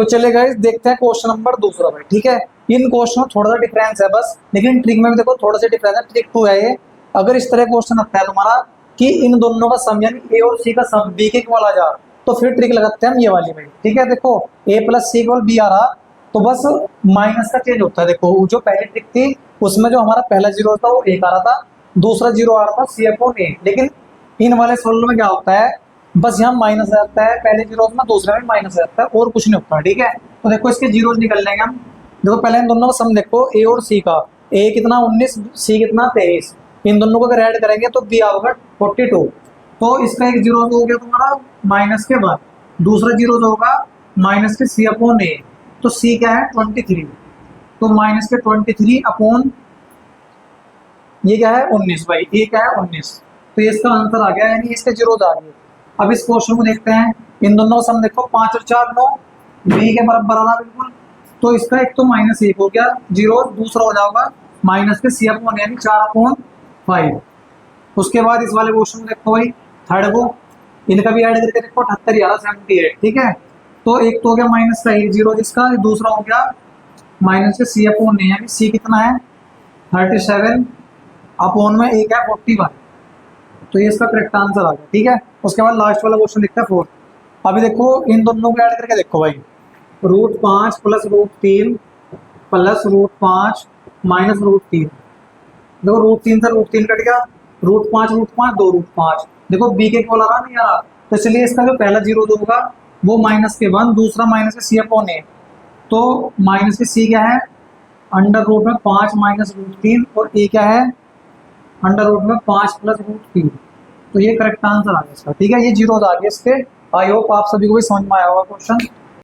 तो चले गए देखते हैं क्वेश्चन नंबर दूसरा भाई। ठीक है, इन क्वेश्चन में थोड़ा सा डिफरेंस है बस, लेकिन ट्रिक में भी देखो थोड़ा सा डिफरेंस है। ट्रिक 2 है ये। अगर इस तरह क्वेश्चन आता है तुम्हारा कि इन दोनों का सम यानी ए और सी का सम बी के इक्वल आ जा, तो फिर ट्रिक लगाते हैं हम ये वाली भाई। ठीक है, देखो ए प्लस सी इक्वल बी आ रहा, तो बस माइनस का चेंज होता है। देखो जो पहली ट्रिक थी उसमें जो हमारा पहला जीरो था वो एक आ रहा था, दूसरा जीरो आ रहा था सी अपॉन ए। लेकिन इन वाले सोल्व में क्या होता है, बस यहाँ माइनस आ जाता है पहले जीरो में, दूसरे में माइनस आ जाता है, और कुछ नहीं होता। ठीक है, तो देखो इसके जीरो निकल लेंगे हम। देखो पहले इन दोनों का सम देखो, ए और सी का। ए कितना 19, सी कितना 23। इन दोनों को अगर ऐड करेंगे तो बी आओगे 42। तो इसका एक जीरो हो गया तुम्हारा माइनस के बाद, दूसरा जीरो होगा माइनस के सी अपॉन ए। तो सी क्या है 23, तो माइनस के 23 अपॉन ये क्या है 19 भाई, ये क्या है 19। तो ये इसका आंसर आ गया, यानी इसके जीरो आ गए। अब इस क्वेश्चन को देखते हैं, इन दोनों का सम देखो 5 और 4 9, बी के बराबर आ रहा बिल्कुल। तो इसका एक तो माइनस 1 हो गया जीरो, दूसरा हो जाएगा माइनस के सी अपॉन यानी 4/5। उसके बाद इस वाले क्वेश्चन को देखो भाई थर्ड को, इनका भी ऐड करके देखो 78 11 78। ठीक है, तो एक तो हो गया माइनस का एक जीरो जिसका, दूसरा हो गया माइनस के सी अपॉन ए, यानी सी कितना है 37 अपॉन में एक है 41। तो ये इसका करेक्ट आंसर आ गया। ठीक है, उसके बाद लास्ट वाला क्वेश्चन देखते हैं 4। अभी देखो इन दोनों को ऐड करके देखो भाई, √5 प्लस √3 प्लस √5 माइनस √3। देखो √3 से √3 कट गया, √5 √5 2 √5। देखो बी के इक्वल आ रहा नहीं आ रहा, तो इसलिए इसका जो पहला जीरो होगा वो माइनस के 1, दूसरा माइनस के सी अपॉन ए। तो माइनस के सी क्या है अंडर रूट में 5 माइनस √3, और ए क्या है अंडर रूट में 5 प्लस √3। तो ये करेक्ट आंसर आ गया इसका। ठीक है, ये जीरो आ गया इसके। आई होप आप सभी को भी समझ में आया होगा क्वेश्चन।